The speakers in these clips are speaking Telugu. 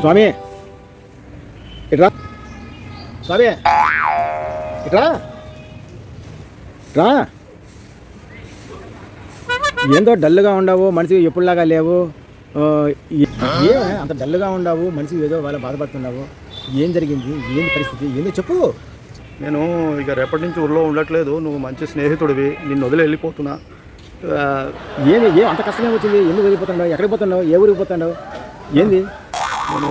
స్వామి ఇట్రా, స్వామి ఇట్రా రా. ఏందో డల్గా ఉండవు, మనిషి ఎప్పుడులాగా లేవు. ఏమే అంత డల్గా ఉండవు, మనిషి ఏదో వాళ్ళ బాధపడుతున్నావు. ఏం జరిగింది, ఏంది పరిస్థితి, ఏందో చెప్పు. నేను ఇక రేపటి నుంచి ఊళ్ళో ఉండట్లేదు. నువ్వు మంచి స్నేహితుడివి, నిన్ను వదిలి వెళ్ళిపోతున్నా. ఏం అంత కష్టమే వచ్చింది? ఎందుకు వెళ్ళిపోతున్నావు? ఎక్కడికి పోతున్నావు? ఏ ఊరికి పోతున్నావు? ఏంది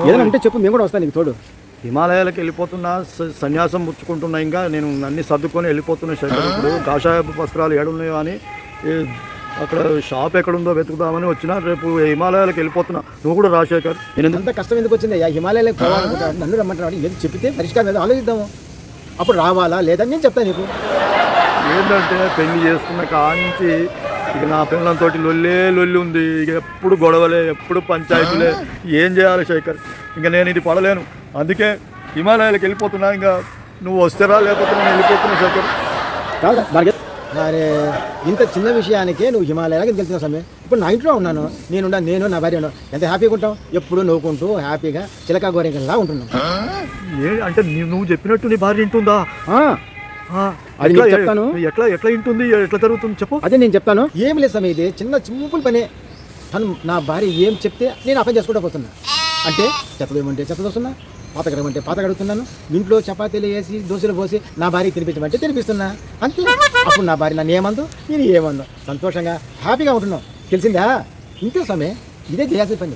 ఏదైనా ఉంటే చెప్పు, మేము కూడా వస్తాను నీకు తోడు. హిమాలయాలకు వెళ్ళిపోతున్నా, సన్యాసం పుచ్చుకుంటున్నా. ఇంకా నేను అన్ని సర్దుకొని వెళ్ళిపోతున్నా శేఖర్. ఇప్పుడు కాషాయపు వస్త్రాలు ఏడున్నాయో అని అక్కడ షాప్ ఎక్కడుందో వెతుకుదామని వచ్చినా. రేపు హిమాలయాలకు వెళ్ళిపోతున్నా, నువ్వు కూడా రాజశేఖర్. నేను అంత కష్టం ఎందుకు వచ్చింది? హిమాలయాలకు పోవాలనుకుంటాను, నన్ను రమ్మంటున్నాడు. ఏది చెప్తే పరిష్కారం ఏదో ఆలోచిద్దాము. అప్పుడు రావాలా లేదని నేను చెప్తాను నీకు. ఏంటంటే పెళ్లి చేసుకున్న కాంచి ఇక నా పిల్లలతో లొల్లి ఉంది. ఇక ఎప్పుడు గొడవలే, ఎప్పుడు పంచాయతీలే. ఏం చేయాలి శేఖర్? ఇంకా నేను ఇది పడలేను. అందుకే హిమాలయాలకు వెళ్ళిపోతున్నా. ఇంకా నువ్వు వస్తారా లేకపోతే నేను వెళ్ళిపోతున్నా శేఖర్. కాదు అరే, ఇంత చిన్న విషయానికే నువ్వు హిమాలయాలకు ఎందుకు వెళ్తున్నావు సమయం? ఇప్పుడు నా ఇంట్లో ఉన్నాను, నేను నా భార్య ఎంత హ్యాపీగా ఉంటావు. ఎప్పుడు నవ్వుకుంటూ హ్యాపీగా చిలకా గోరింకల్లా ఉంటున్నావు. అంటే నువ్వు చెప్పినట్టు నీ భార్య వింటుందా? అది నేను చెప్తాను. ఎట్లా వింటుంది, ఎట్లా జరుగుతుంది చెప్పు. అదే నేను చెప్తాను. ఏం లేదు సమయం, ఇది చిన్న సింపుల్ పనే. తను నా భార్య ఏం చెప్తే నేను ఆ పని చేసుకుంటూ పోతున్నా. అంటే చెత్త ఏమంటే చెత్త దోస్తున్నా, పాత గడమంటే పాత గడుగుతున్నాను. ఇంట్లో చపాతీలు వేసి దోశలు పోసి నా భార్యకి తినిపించమంటే తినిపిస్తున్నా. అంతే. అప్పుడు నా భార్య నన్ను ఏమందో నేను ఏమన్నా సంతోషంగా హ్యాపీగా ఉంటున్నావు. తెలిసిందా? ఇంతే సమయం, ఇదే చేయాల్సిన పని.